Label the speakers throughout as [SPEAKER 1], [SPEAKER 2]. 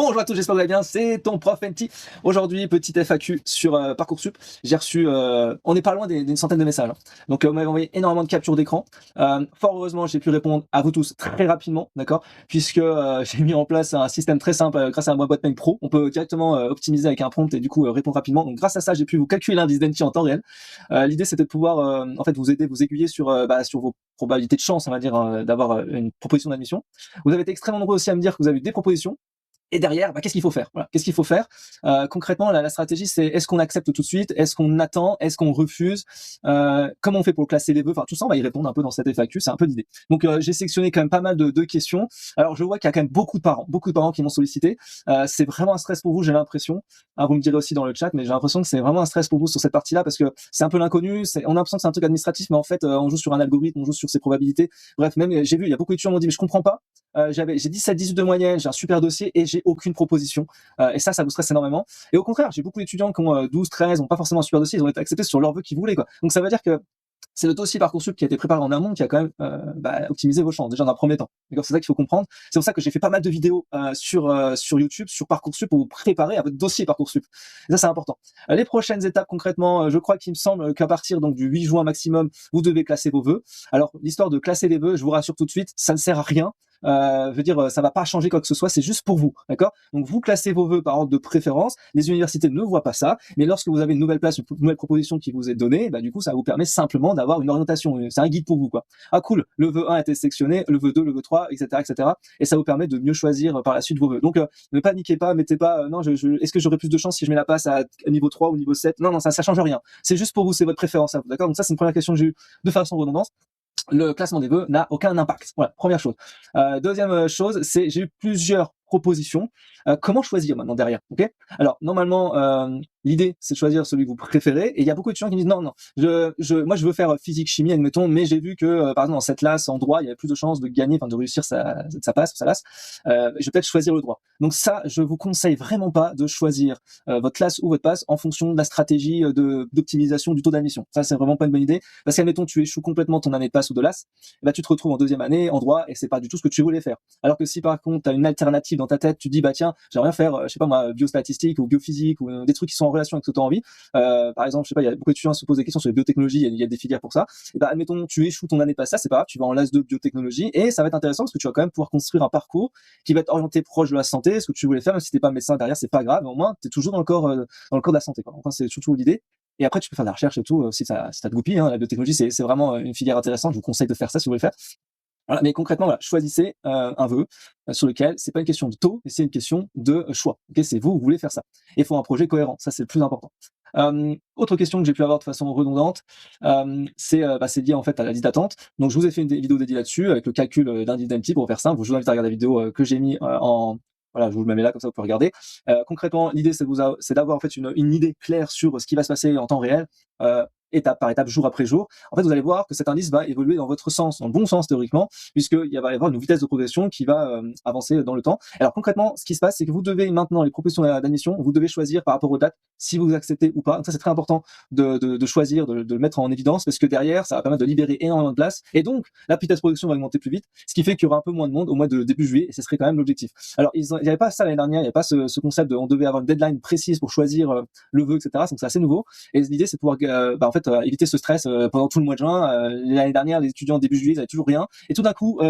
[SPEAKER 1] Bonjour à tous, j'espère que vous allez bien, c'est ton prof NT. Aujourd'hui, petite FAQ sur Parcoursup. J'ai reçu, on n'est pas loin d'une centaine de messages, hein. Donc vous m'avez envoyé énormément de captures d'écran. Fort heureusement, j'ai pu répondre à vous tous très rapidement, d'accord, puisque j'ai mis en place un système très simple grâce à ma boîte mail pro. On peut directement optimiser avec un prompt et du coup répondre rapidement. Donc grâce à ça, j'ai pu vous calculer l'indice d'NT en temps réel. L'idée, c'était de pouvoir en fait vous aider, vous aiguiller sur vos probabilités de chance, on va dire, d'avoir une proposition d'admission. Vous avez été extrêmement nombreux aussi à me dire que vous avez eu des propositions. Et derrière, qu'est-ce qu'il faut faire? Voilà, qu'est-ce qu'il faut faire? Concrètement, la stratégie, c'est est-ce qu'on accepte tout de suite? Est-ce qu'on attend? Est-ce qu'on refuse? Comment on fait pour classer les vœux? Enfin, tout ça, on va y répondre un peu dans cette FAQ, c'est un peu l'idée. Donc, j'ai sélectionné quand même pas mal de questions. Alors, je vois qu'il y a quand même beaucoup de parents qui m'ont sollicité. C'est vraiment un stress pour vous, j'ai l'impression. Hein, vous me direz aussi dans le chat, mais j'ai l'impression que c'est vraiment un stress pour vous sur cette partie-là parce que c'est un peu l'inconnu. On a l'impression que c'est un truc administratif, mais en fait, on joue sur un algorithme, on joue sur ses probabilités. Bref, même j'ai vu, il y a beaucoup d'étudiants qui m'ont dit, mais je comprends pas. J'ai 17-18 de moyenne, j'ai un super dossier et j'ai aucune proposition. Et ça vous stresse énormément. Et au contraire, j'ai beaucoup d'étudiants qui ont 12, 13, ont pas forcément un super dossier, ils ont été acceptés sur leur vœu qu'ils voulaient, quoi. Donc ça veut dire que c'est le dossier Parcoursup qui a été préparé en amont qui a quand même optimisé vos chances déjà dans un premier temps. D'accord, c'est ça qu'il faut comprendre. C'est pour ça que j'ai fait pas mal de vidéos sur YouTube, sur Parcoursup pour vous préparer à votre dossier Parcoursup. Et ça c'est important. Les prochaines étapes concrètement, je crois qu'il me semble qu'à partir donc du 8 juin maximum, vous devez classer vos vœux. Alors l'histoire de classer les vœux, je vous rassure tout de suite, ça ne sert à rien. Veut dire ça va pas changer quoi que ce soit, c'est juste pour vous, d'accord. Donc vous classez vos vœux par ordre de préférence, les universités ne voient pas ça, mais lorsque vous avez une nouvelle place, une nouvelle proposition qui vous est donnée, du coup ça vous permet simplement d'avoir une orientation, c'est un guide pour vous, quoi. Ah cool, le vœu 1 a été sélectionné, le vœu 2, le vœu 3, etc., et ça vous permet de mieux choisir par la suite vos vœux. Donc ne paniquez pas, mettez pas non, est-ce que j'aurais plus de chance si je mets la passe à niveau 3 ou niveau 7? Non, ça change rien, c'est juste pour vous, c'est votre préférence à vous, d'accord. Donc ça c'est une première question que j'ai eue de façon redondante. Le classement des vœux n'a aucun impact. Voilà, première chose. Deuxième chose, c'est j'ai eu plusieurs propositions. Comment choisir maintenant derrière, ok? Alors normalement, l'idée c'est de choisir celui que vous préférez. Et il y a beaucoup de gens qui me disent non, moi je veux faire physique, chimie, admettons, mais j'ai vu que par exemple dans cette LAS en droit, il y avait plus de chances de gagner, enfin de réussir sa passe, sa LAS. Je vais peut-être choisir le droit. Donc ça, je vous conseille vraiment pas de choisir votre classe ou votre passe en fonction de la stratégie d'optimisation du taux d'admission. Ça c'est vraiment pas une bonne idée parce qu'admettons tu échoues complètement ton année de passe ou de LAS, tu te retrouves en deuxième année en droit et c'est pas du tout ce que tu voulais faire. Alors que si par contre tu as une alternative dans ta tête, tu dis tiens, j'aimerais bien faire je sais pas moi biostatistique ou biophysique ou des trucs qui sont en relation avec ce que tu as envie. Par exemple, je sais pas, il y a beaucoup d'étudiants qui se posent des questions sur les biotechnologies, il y a des filières pour ça. Et admettons tu échoues ton année de passe, ça c'est pas grave, tu vas en LAS 2 biotechnologie et ça va être intéressant parce que tu vas quand même pouvoir construire un parcours qui va être orienté proche de la santé, ce que tu voulais faire, même si t'es pas médecin derrière, c'est pas grave, mais au moins t'es toujours dans le corps de la santé, quoi. Enfin, c'est surtout l'idée. Et après, tu peux faire de la recherche et tout, si ça te goupille, hein. La biotechnologie, c'est vraiment une filière intéressante. Je vous conseille de faire ça si vous voulez le faire. Voilà, mais concrètement, voilà, choisissez un vœu sur lequel c'est pas une question de taux, mais c'est une question de choix. Ok, c'est vous voulez faire ça. Et il faut un projet cohérent. Ça, c'est le plus important. Autre question que j'ai pu avoir de façon redondante, c'est lié en fait à la liste d'attente. Donc, je vous ai fait une vidéo dédiée là-dessus avec le calcul d'indice d'NT pour faire simple. Je vous invite à regarder la vidéo que j'ai mis voilà, je vous le mets là, comme ça vous pouvez regarder. Concrètement, l'idée c'est d'avoir en fait une idée claire sur ce qui va se passer en temps réel, étape par étape, jour après jour. En fait, vous allez voir que cet indice va évoluer dans votre sens, dans le bon sens théoriquement, puisqu'il va y avoir une vitesse de progression qui va avancer dans le temps. Alors concrètement, ce qui se passe, c'est que vous devez maintenant, les propositions d'admission, vous devez choisir par rapport aux dates si vous acceptez ou pas. Donc ça, c'est très important de choisir, de le mettre en évidence, parce que derrière, ça va permettre de libérer énormément de place. Et donc, la vitesse de progression va augmenter plus vite, ce qui fait qu'il y aura un peu moins de monde au mois de début juillet, et ce serait quand même l'objectif. Alors, il n'y avait pas ça l'année dernière, il n'y avait pas ce concept de on devait avoir une deadline précise pour choisir le vœu, etc. Donc c'est assez nouveau. Et l'idée, c'est de pouvoir éviter ce stress pendant tout le mois de juin. L'année dernière, les étudiants début juillet, ils avaient toujours rien. Et tout d'un coup,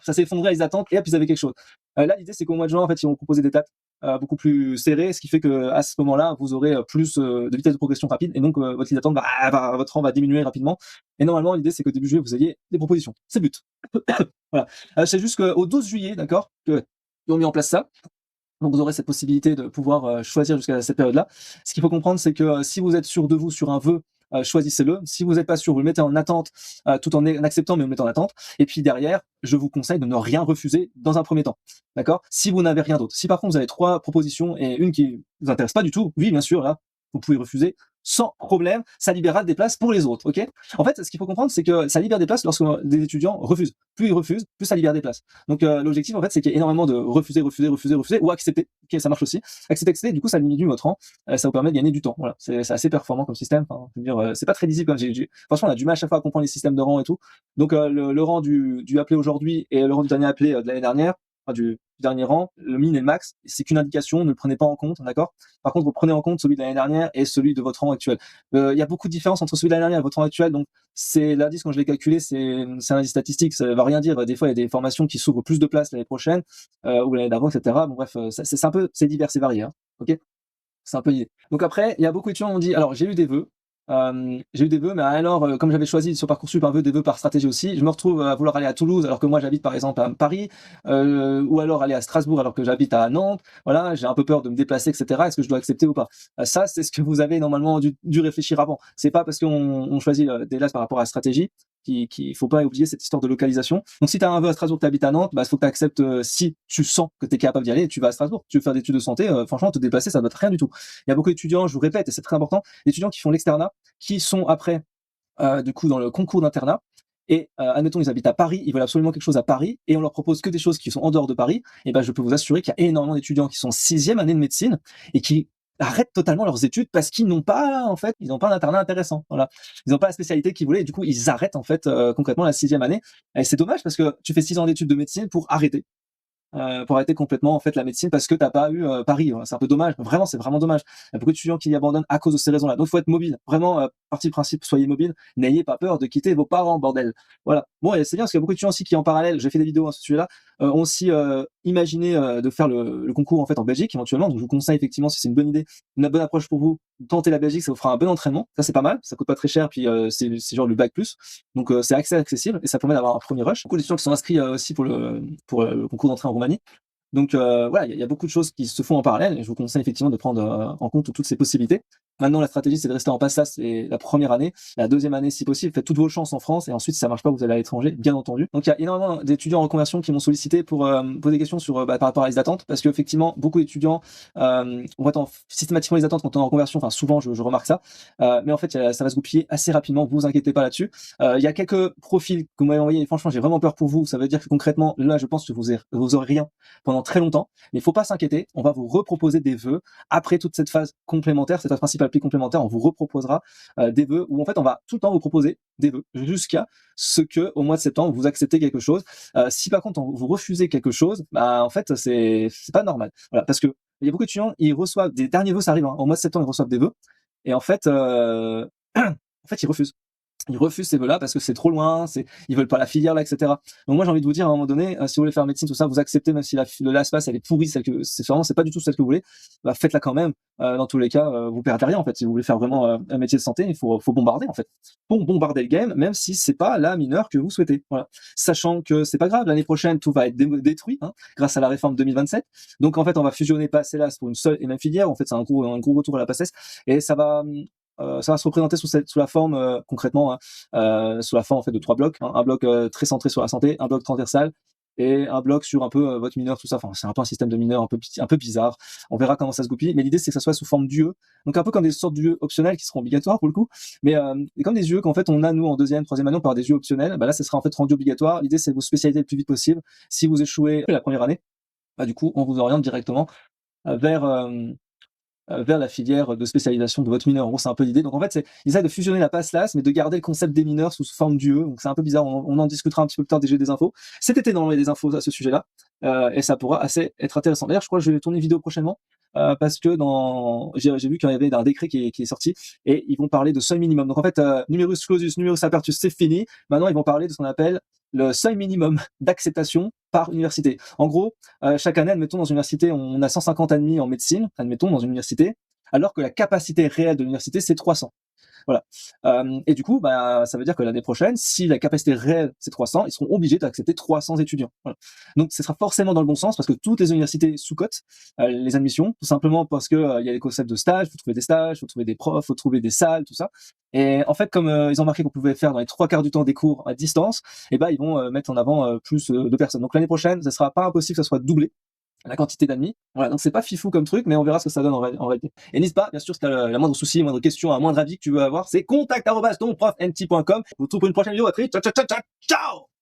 [SPEAKER 1] ça s'est effondré à les attentes et hop, ils avaient quelque chose. Là, l'idée, c'est qu'au mois de juin, en fait, ils vont proposer des dates beaucoup plus serrées, ce qui fait que à ce moment-là, vous aurez plus de vitesse de progression rapide et donc votre liste d'attente votre rang va diminuer rapidement. Et normalement, l'idée, c'est que début juillet, vous ayez des propositions. C'est le but. Voilà. C'est juste qu'au 12 juillet, d'accord, ils ont mis en place ça. Donc vous aurez cette possibilité de pouvoir choisir jusqu'à cette période-là. Ce qu'il faut comprendre, c'est que si vous êtes sûr de vous sur un vœu, choisissez-le. Si vous n'êtes pas sûr, vous le mettez en attente, tout en acceptant, mais vous le mettez en attente. Et puis derrière, je vous conseille de ne rien refuser dans un premier temps. D'accord? Si vous n'avez rien d'autre. Si par contre vous avez 3 propositions et une qui vous intéresse pas du tout, oui, bien sûr, là, vous pouvez refuser sans problème. Ça libérera des places pour les autres, ok? En fait, ce qu'il faut comprendre, c'est que ça libère des places lorsque des étudiants refusent. Plus ils refusent, plus ça libère des places. Donc l'objectif, en fait, c'est qu'il y ait énormément de refuser ou accepter. Ok, ça marche aussi. Accepter, du coup, ça diminue votre rang. Ça vous permet de gagner du temps. Voilà, c'est assez performant comme système. Enfin, je veux dire, c'est pas très lisible. Franchement, on a du mal à chaque fois à comprendre les systèmes de rang et tout. Donc le rang du appelé aujourd'hui et le rang du dernier appelé de l'année dernière, enfin, du dernier rang, le min et le max, c'est qu'une indication, ne le prenez pas en compte, d'accord? Par contre, vous prenez en compte celui de l'année dernière et celui de votre rang actuel. Il y a beaucoup de différence entre celui de l'année dernière et votre rang actuel, donc c'est l'indice, quand je l'ai calculé, c'est un indice statistique, ça va rien dire. Des fois, il y a des formations qui s'ouvrent plus de places l'année prochaine, ou l'année d'avant, etc. Bon bref, c'est un peu, c'est divers, c'est varié, hein, ok? C'est un peu l'idée. Donc après, il y a beaucoup d'étudiants qui m'ont dit, alors j'ai eu des vœux, mais alors, comme j'avais choisi sur Parcoursup un vœu, des vœux par stratégie aussi, je me retrouve à vouloir aller à Toulouse alors que moi j'habite par exemple à Paris, ou alors aller à Strasbourg alors que j'habite à Nantes. Voilà, j'ai un peu peur de me déplacer, etc. Est-ce que je dois accepter ou pas? Ça, c'est ce que vous avez normalement dû réfléchir avant. C'est pas parce qu'on choisit des LAS par rapport à la stratégie qu'il faut pas oublier cette histoire de localisation. Donc si tu as un vœu à Strasbourg, tu habites à Nantes, bah faut que tu acceptes, si tu sens que tu es capable d'y aller, tu vas à Strasbourg. Tu veux faire des études de santé, franchement te déplacer ça doit être rien du tout. Il y a beaucoup d'étudiants, je vous répète et c'est très important, d'étudiants qui font l'externat, qui sont après du coup dans le concours d'internat et admettons ils habitent à Paris, ils veulent absolument quelque chose à Paris et on leur propose que des choses qui sont en dehors de Paris, et ben je peux vous assurer qu'il y a énormément d'étudiants qui sont en 6e année de médecine et qui arrêtent totalement leurs études parce qu'ils n'ont pas en fait, ils n'ont pas un internat intéressant. Voilà. Ils n'ont pas la spécialité qu'ils voulaient et du coup ils arrêtent en fait concrètement la 6e année. Et c'est dommage parce que tu fais 6 ans d'études de médecine pour arrêter complètement en fait la médecine parce que t'as pas eu Paris. C'est un peu dommage. Vraiment, c'est vraiment dommage. Il y a beaucoup d'étudiants qui y abandonnent à cause de ces raisons-là. Donc, il faut être mobile. Vraiment, partie du principe, soyez mobile. N'ayez pas peur de quitter vos parents, bordel. Voilà. Bon, et c'est bien parce qu'il y a beaucoup d'étudiants aussi qui, en parallèle, j'ai fait des vidéos à ce sujet-là, ont aussi imaginé de faire le concours en fait en Belgique éventuellement. Donc, je vous conseille effectivement, si c'est une bonne idée, une bonne approche pour vous, tentez la Belgique, ça vous fera un bon entraînement. Ça, c'est pas mal. Ça coûte pas très cher. Puis, c'est genre le bac plus. Donc, c'est accessible et ça permet d'avoir un premier rush. Beaucoup d'étudiants qui sont inscrits aussi pour le concours d'entrée en Roumanie. Donc voilà, il y a beaucoup de choses qui se font en parallèle et je vous conseille effectivement de prendre en compte toutes ces possibilités. Maintenant, la stratégie, c'est de rester en passe, c'est la première année. La deuxième année, si possible, faites toutes vos chances en France et ensuite, si ça marche pas, vous allez à l'étranger, bien entendu. Donc, il y a énormément d'étudiants en reconversion qui m'ont sollicité pour poser des questions sur par rapport à la liste d'attente, parce qu'effectivement, beaucoup d'étudiants vont être systématiquement les attentes quand on est en reconversion. Enfin, souvent, je remarque ça. Mais en fait, ça va se goupiller assez rapidement. Vous inquiétez pas là-dessus. Il y a quelques profils que vous m'avez envoyés et franchement, j'ai vraiment peur pour vous. Ça veut dire que concrètement, là, je pense que vous aurez rien pendant très longtemps. Mais il faut pas s'inquiéter. On va vous reproposer des vœux après toute cette phase complémentaire, cette phase principale puis complémentaire. On vous reproposera des vœux où en fait on va tout le temps vous proposer des vœux jusqu'à ce que au mois de septembre vous acceptez quelque chose. Si par contre vous refusez quelque chose, bah en fait c'est pas normal. Voilà, parce que il y a beaucoup d'étudiants, ils reçoivent des derniers vœux, ça arrive, hein, au mois de septembre ils reçoivent des vœux et en fait en fait ils refusent. Ils refusent ces vœux-là parce que c'est trop loin, ils veulent pas la filière là, etc. Donc moi j'ai envie de vous dire à un moment donné, si vous voulez faire médecine tout ça, vous acceptez même si le LASPAS elle est pourrie, celle que c'est pas du tout celle que vous voulez, bah faites-la quand même. Dans tous les cas, vous perdez rien en fait. Si vous voulez faire vraiment un métier de santé, il faut bombarder en fait. Pour bombarder le game, même si c'est pas la mineure que vous souhaitez. Voilà. Sachant que c'est pas grave, l'année prochaine tout va être détruit grâce à la réforme 2027. Donc en fait on va fusionner PASS et LAS pour une seule et même filière. En fait c'est un gros retour à la PACES et ça va se représenter sous la forme concrètement, sous la forme en fait de 3 blocs, hein. Un bloc très centré sur la santé, un bloc transversal et un bloc sur un peu votre mineur, tout ça. Enfin, c'est un peu un système de mineur un peu bizarre. On verra comment ça se goupille, mais l'idée c'est que ça soit sous forme d'UE, donc un peu comme des sortes d'UE optionnels qui seront obligatoires pour le coup, mais comme des UE qu'en fait on a nous en deuxième, troisième année, on peut avoir des UE optionnels. Bah là, ça sera en fait rendu obligatoire. L'idée c'est de vous spécialiser le plus vite possible. Si vous échouez la première année, bah du coup on vous oriente directement vers vers la filière de spécialisation de votre mineur. En gros, c'est un peu l'idée. Donc en fait, ils essaient de fusionner la PASS-LAS, mais de garder le concept des mineurs sous forme d'UE. Donc c'est un peu bizarre. On en discutera un petit peu plus tard des infos. Cet été, normalement, il y a des infos à ce sujet-là, et ça pourra être intéressant. D'ailleurs, je crois que je vais tourner une vidéo prochainement. Parce que j'ai vu qu'il y avait un décret qui est sorti et ils vont parler de seuil minimum. Donc en fait, numerus clausus, numerus apertus, c'est fini. Maintenant, ils vont parler de ce qu'on appelle le seuil minimum d'acceptation par université. En gros, chaque année, admettons, dans une université, on a 150 admis en médecine, admettons, dans une université, alors que la capacité réelle de l'université, c'est 300. Voilà. Et du coup, bah, ça veut dire que l'année prochaine, si la capacité réelle c'est 300, ils seront obligés d'accepter 300 étudiants. Voilà. Donc, ce sera forcément dans le bon sens parce que toutes les universités sous-cotent les admissions, tout simplement parce que il y a des concepts de stage, faut trouver des stages, faut trouver des profs, faut trouver des salles, tout ça. Et en fait, comme ils ont marqué qu'on pouvait faire dans les 3/4 du temps des cours à distance, et ben ils vont mettre en avant plus de personnes. Donc l'année prochaine, ce sera pas impossible que ça soit doublé la quantité d'admis. Voilà, donc c'est pas fifou comme truc, mais on verra ce que ça donne en réalité. Et n'hésite pas, bien sûr, si tu as la moindre souci, la moindre question, un moindre avis que tu veux avoir, c'est contact@tonprofnt.com. On se retrouve pour une prochaine vidéo. À très vite. Ciao, ciao, ciao, ciao, ciao!